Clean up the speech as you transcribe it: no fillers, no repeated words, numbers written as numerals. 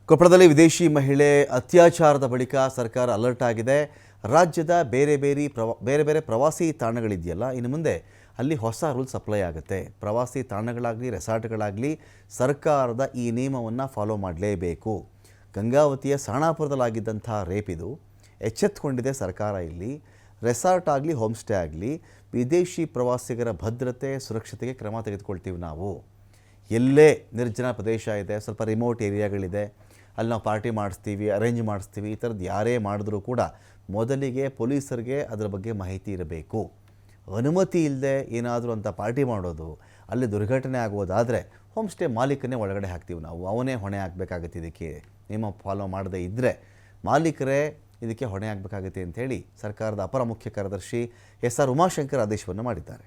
ಕೊಪ್ಪಳದಲ್ಲಿ ವಿದೇಶಿ ಮಹಿಳೆ ಅತ್ಯಾಚಾರದ ಬಳಿಕ ಸರ್ಕಾರ ಅಲರ್ಟ್ ಆಗಿದೆ. ರಾಜ್ಯದ ಬೇರೆ ಬೇರೆ ಪ್ರವಾಸಿ ತಾಣಗಳಿದೆಯಲ್ಲ, ಇನ್ನು ಮುಂದೆ ಅಲ್ಲಿ ಹೊಸ ರೂಲ್ಸ್ ಅಪ್ಲೈ ಆಗುತ್ತೆ. ಪ್ರವಾಸಿ ತಾಣಗಳಾಗಲಿ ರೆಸಾರ್ಟ್ಗಳಾಗಲಿ ಸರ್ಕಾರದ ಈ ನಿಯಮವನ್ನು ಫಾಲೋ ಮಾಡಲೇಬೇಕು. ಗಂಗಾವತಿಯ ಸಾಣಾಪುರದಲ್ಲಾಗಿದ್ದಂಥ ರೇಪ್ ಇದು ಎಚ್ಚೆತ್ತುಕೊಂಡಿದೆ ಸರ್ಕಾರ. ಇಲ್ಲಿ ರೆಸಾರ್ಟ್ ಆಗಲಿ ಹೋಮ್ ಸ್ಟೇ ಆಗಲಿ ವಿದೇಶಿ ಪ್ರವಾಸಿಗರ ಭದ್ರತೆ ಸುರಕ್ಷತೆಗೆ ಕ್ರಮ ತೆಗೆದುಕೊಳ್ತೀವಿ ನಾವು. ಎಲ್ಲೇ ನಿರ್ಜನ ಪ್ರದೇಶ ಇದೆ, ಸ್ವಲ್ಪ ರಿಮೋಟ್ ಏರಿಯಾಗಳಿದೆ, ಅಲ್ಲಿ ನಾವು ಪಾರ್ಟಿ ಮಾಡಿಸ್ತೀವಿ, ಅರೇಂಜ್ ಮಾಡಿಸ್ತೀವಿ, ಈ ಥರದ್ದು ಯಾರೇ ಮಾಡಿದ್ರೂ ಕೂಡ ಮೊದಲಿಗೆ ಪೊಲೀಸರಿಗೆ ಅದರ ಬಗ್ಗೆ ಮಾಹಿತಿ ಇರಬೇಕು. ಅನುಮತಿ ಇಲ್ಲದೆ ಏನಾದರೂ ಅಂತ ಪಾರ್ಟಿ ಮಾಡೋದು, ಅಲ್ಲಿ ದುರ್ಘಟನೆ ಆಗೋದಾದರೆ ಹೋಮ್ ಸ್ಟೇ ಮಾಲೀಕನೇ ಒಳಗಡೆ ಹಾಕ್ತೀವಿ ನಾವು. ಅವನೇ ಹೊಣೆ ಆಗಬೇಕಾಗುತ್ತೆ. ಇದಕ್ಕೆ ನಿಯಮ ಫಾಲೋ ಮಾಡದೇ ಇದ್ದರೆ ಮಾಲೀಕರೇ ಇದಕ್ಕೆ ಹೊಣೆ ಆಗಬೇಕಾಗುತ್ತೆ ಅಂಥೇಳಿ ಸರ್ಕಾರದ ಅಪರ ಮುಖ್ಯ ಕಾರ್ಯದರ್ಶಿ ಎಸ್ ಆರ್ ಉಮಾಶಂಕರ್ ಆದೇಶವನ್ನು ಮಾಡಿದ್ದಾರೆ.